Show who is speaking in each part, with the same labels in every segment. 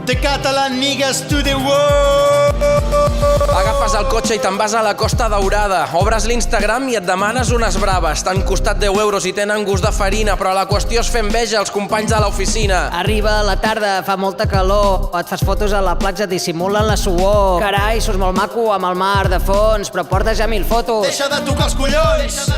Speaker 1: The Catalan niggas to the world.
Speaker 2: Agafes el cotxe i te'n vas a la Costa Daurada. Obres l'Instagram i et demanes unes braves. T'han costat 10 euros i tenen gust de farina, però la qüestió és fer enveja als companys de l'oficina.
Speaker 3: Arriba la tarda, fa molta calor, et fas fotos a la platja, dissimulen la suor. Carai, surts molt maco amb el mar de fons, però portes ja 1000 fotos.
Speaker 1: Deixa de tocar els collons.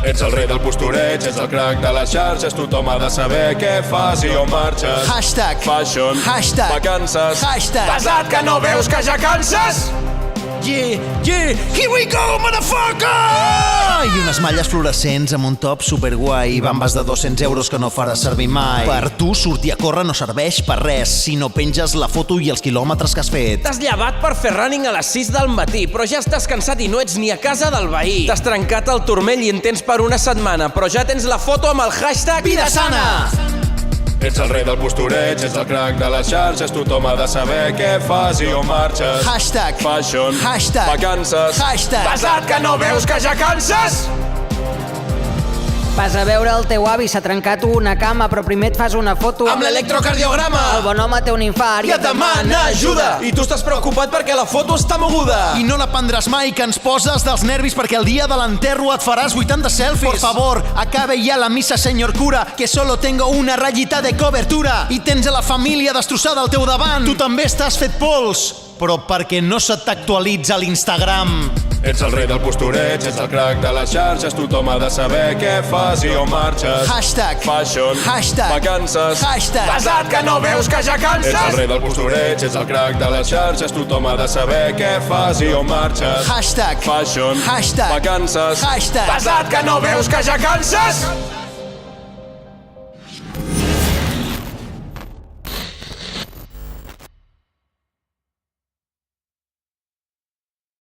Speaker 4: Ets el rei del postureig, ets el crac de les xarxes, tothom ha de saber què fas i on marxes.
Speaker 1: Hashtag.
Speaker 4: Fashion.
Speaker 1: Hashtag.
Speaker 4: Vacances.
Speaker 1: Hashtag.
Speaker 4: Pesat que no veus que ja canses?
Speaker 1: Yeah, here we go, motherfucker! I unes malles fluorescents amb un top superguai i bambes de 200 euros que no faràs servir mai. Per tu, sortir a córrer no serveix per res si no penges la foto i els quilòmetres que has fet.
Speaker 2: T'has llevat per fer running a les 6 del matí, però ja estàs cansat i no ets ni a casa del veí. T'has trencat el turmell i en tens per una setmana, però ja tens la foto amb el hashtag
Speaker 1: Vida sana!
Speaker 4: Ets el rei del postureig, ets el crac de les xarxes, tothom ha de saber què fas i on marxes.
Speaker 1: Hashtag.
Speaker 4: Fashion.
Speaker 1: Hashtag.
Speaker 4: Vacances.
Speaker 1: Hashtag.
Speaker 4: Pesat que no veus que ja canses?
Speaker 3: Vas a veure el teu avi, s'ha trencat una cama, però primer et fas una foto
Speaker 2: amb l'electrocardiograma.
Speaker 3: El bon home té un infart
Speaker 2: I et demana ajuda. I tu estàs preocupat perquè la foto està moguda.
Speaker 1: I no la prendràs mai, que ens poses dels nervis perquè el dia de l'enterro et faràs 80 selfies. Por favor, acabe ya la misa, señor cura, que solo tengo una ratllita de cobertura. I tens a la família destrossada al teu davant. Tu també estàs fet pols, però perquè no se t'actualitza l'Instagram.
Speaker 4: Ets el rei del postureig, ets el crac de les xarxes, tothom ha de saber què fas i on marxes.
Speaker 1: Hashtag.
Speaker 4: Fashion.
Speaker 1: Hashtag.
Speaker 4: Vacances.
Speaker 1: Hashtag.
Speaker 4: Pesat que no veus que ja canses? Ets el rei del postureig, ets el crac de les xarxes, tothom ha de saber què fas i on marxes.
Speaker 1: Hashtag.
Speaker 4: Fashion.
Speaker 1: Hashtag.
Speaker 4: Vacances.
Speaker 1: Hashtag.
Speaker 4: Pesat que no veus que ja canses?